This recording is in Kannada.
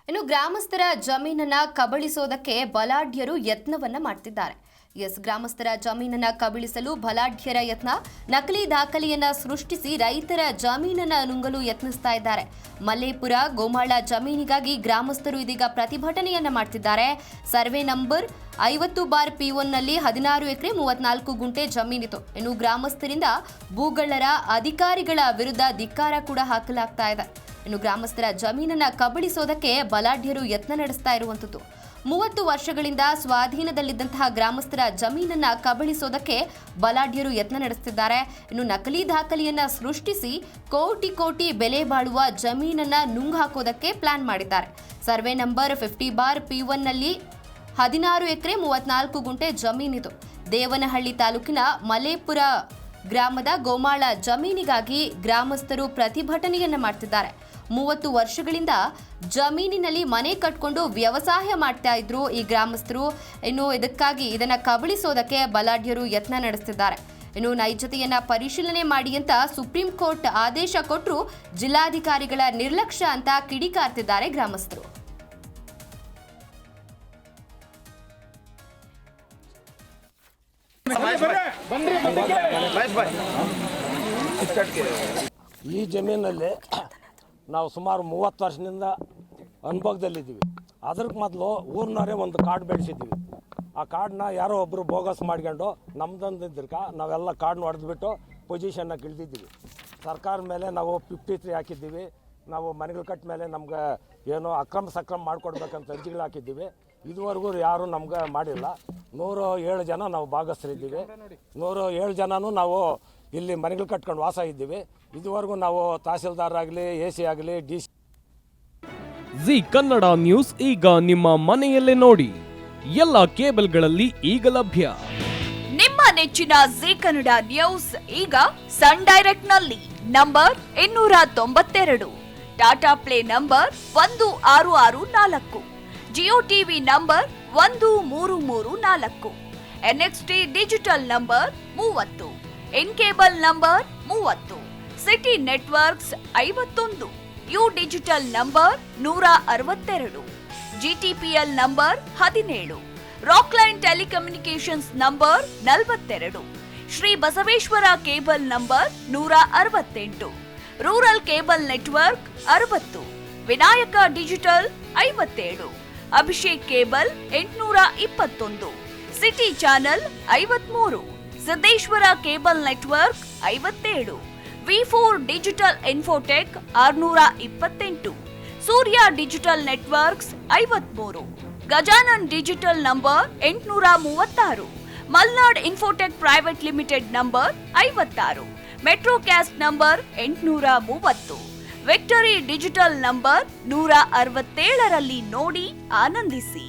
ಇನ್ನು ಗ್ರಾಮಸ್ಥರ ಜಮೀನನ್ನ ಕಬಳಿಸೋದಕ್ಕೆ ಬಲಾಢ್ಯರು ಯತ್ನವನ್ನ ಮಾಡ್ತಿದ್ದಾರೆ. ಗ್ರಾಮಸ್ಥರ ಜಮೀನನ್ನ ಕಬಳಿಸಲು ಬಲಾಢ್ಯರ ಯತ್ನ. ನಕಲಿ ದಾಖಲೆಯನ್ನ ಸೃಷ್ಟಿಸಿ ರೈತರ ಜಮೀನನ್ನ ನುಂಗಲು ಯತ್ನಿಸ್ತಾ ಇದ್ದಾರೆ. ಮಲ್ಲೇಪುರ ಗೋಮಾಳ ಜಮೀನಿಗಾಗಿ ಗ್ರಾಮಸ್ಥರು ಇದೀಗ ಪ್ರತಿಭಟನೆಯನ್ನ ಮಾಡ್ತಿದ್ದಾರೆ. ಸರ್ವೆ ನಂಬರ್ 50/P1 ನಲ್ಲಿ 16 ಎಕರೆ 34 ಗುಂಟೆ ಜಮೀನಿತು. ಇನ್ನು ಗ್ರಾಮಸ್ಥರಿಂದ ಭೂಗಳ್ಳರ ಅಧಿಕಾರಿಗಳ ವಿರುದ್ಧ ಧಿಕ್ಕಾರ ಕೂಡ ಹಾಕಲಾಗ್ತಾ ಇದೆ. ಇನ್ನು ಗ್ರಾಮಸ್ಥರ ಜಮೀನನ್ನ ಕಬಳಿಸೋದಕ್ಕೆ ಬಲಾಢ್ಯರು ಯತ್ನ ನಡೆಸ್ತಾ ಇರುವಂತದ್ದು. 30 ವರ್ಷಗಳಿಂದ ಸ್ವಾಧೀನದಲ್ಲಿದ್ದಂತಹ ಗ್ರಾಮಸ್ಥರ ಜಮೀನನ್ನ ಕಬಳಿಸೋದಕ್ಕೆ ಬಲಾಢ್ಯರು ಯತ್ನ ನಡೆಸುತ್ತಿದ್ದಾರೆ. ಇನ್ನು ನಕಲಿ ದಾಖಲೆಯನ್ನ ಸೃಷ್ಟಿಸಿ ಕೋಟಿ ಬೆಲೆ ಬಾಳುವ ಜಮೀನನ್ನ ನುಂಗು ಹಾಕೋದಕ್ಕೆ ಪ್ಲಾನ್ ಮಾಡಿದ್ದಾರೆ. ಸರ್ವೆ ನಂಬರ್ 50/P1 ನಲ್ಲಿ 16 ಎಕರೆ 34 ಗುಂಟೆ ಜಮೀನಿತು. ದೇವನಹಳ್ಳಿ ತಾಲೂಕಿನ ಮಲೇಪುರ ಗ್ರಾಮದ ಗೋಮಾಳ ಜಮೀನಿಗಾಗಿ ಗ್ರಾಮಸ್ಥರು ಪ್ರತಿಭಟನೆಯನ್ನ ಮಾಡ್ತಿದ್ದಾರೆ. 30 ವರ್ಷಗಳಿಂದ ಜಮೀನಿನಲ್ಲಿ ಮನೆ ಕಟ್ಕೊಂಡು ವ್ಯವಸಾಯ ಮಾಡ್ತಾ ಇದ್ರು ಈ ಗ್ರಾಮಸ್ಥರು. ಇನ್ನು ಇದನ್ನ ಕಬಳಿಸೋದಕ್ಕೆ ಬಲಾಢ್ಯರು ಯತ್ನ ನಡೆಸುತ್ತಿದ್ದಾರೆ. ಇನ್ನು ನೈಜತೆಯನ್ನ ಪರಿಶೀಲನೆ ಮಾಡಿ ಅಂತ ಸುಪ್ರೀಂ ಕೋರ್ಟ್ ಆದೇಶ ಕೊಟ್ಟರು ಜಿಲ್ಲಾಧಿಕಾರಿಗಳ ನಿರ್ಲಕ್ಷ್ಯ ಅಂತ ಕಿಡಿಕಾರ್ತಿದ್ದಾರೆ ಗ್ರಾಮಸ್ಥರು. ಈ ಜಮೀನಲ್ಲಿ ನಾವು ಸುಮಾರು 30 ವರ್ಷದಿಂದ ಅನುಭವದಲ್ಲಿದ್ದೀವಿ. ಅದಕ್ಕೆ ಮೊದಲು ಊರಿನವರೇ ಒಂದು ಕಾರ್ಡ್ ಬೆಳೆಸಿದ್ವಿ. ಆ ಕಾರ್ಡನ್ನ ಯಾರೋ ಒಬ್ಬರು ಬೋಗಸ್ ಮಾಡ್ಕೊಂಡು ನಮ್ದಂದಿದ್ದಕ್ಕ ನಾವೆಲ್ಲ ಕಾರ್ಡ್ನ ಹೊಡೆದ್ಬಿಟ್ಟು ಪೊಸಿಷನ್ನಾಗಿ ಇಳಿದಿದ್ದೀವಿ. ಸರ್ಕಾರದ ಮೇಲೆ ನಾವು 53 ಹಾಕಿದ್ದೀವಿ. ನಾವು ಮನೆಗಳು ಕಟ್ಟ ಮೇಲೆ ನಮ್ಗೆ ಏನೋ ಸಕ್ರಮ ಮಾಡಿಕೊಡ್ಬೇಕಂತ ಅರ್ಜಿಗಳು ಹಾಕಿದ್ದೀವಿ. ಇದುವರೆಗೂ ಯಾರೂ ನಮ್ಗೆ ಮಾಡಿಲ್ಲ. 107 ಜನ ನಾವು ಭಾಗಸ್ಥರಿದ್ದೀವಿ. 107 ಜನನೂ ನಾವು ಇಲ್ಲಿ ಮನೆಗಳು ಕಟ್ಕೊಂಡು ವಾಸ ಇದ್ದೀವಿ. ಇದುವರೆಗೂ ನಾವು ತಹಸೀಲ್ದಾರ್ ಆಗಲಿ AC ಆಗಲಿ DC. ಜಿ ಕನ್ನಡ ನ್ಯೂಸ್ ಈಗ ನಿಮ್ಮ ಮನೆಯಲ್ಲೇ ನೋಡಿ. ಎಲ್ಲ ಕೇಬಲ್ಗಳಲ್ಲಿ ಈಗ ಲಭ್ಯ. ನಿಮ್ಮ ನೆಚ್ಚಿನ ಜಿ ಕನ್ನಡ ನ್ಯೂಸ್ ಈಗ ಸನ್ ಡೈರೆಕ್ಟ್ ನಲ್ಲಿ number 292, Tata play number 1664, Jio TV number 1334, NXT digital number 30, in cable number 30, city networks 51, U digital number 162, GTPL number 17, Rockline telecommunications number 42, Shri Basaveshwara cable number 168, rural cable network 60, Vinayaka digital 57, Abhishek cable 821, city channel 53, Siddeshwara cable network 57, V4 digital Infotech 628, Surya digital networks 53, Gajanan digital number 836, Malnad infotech private limited number 56, Metrocast number 830, victory digital number 167ರಲ್ಲಿ ನೋಡಿ ಆನಂದಿಸಿ.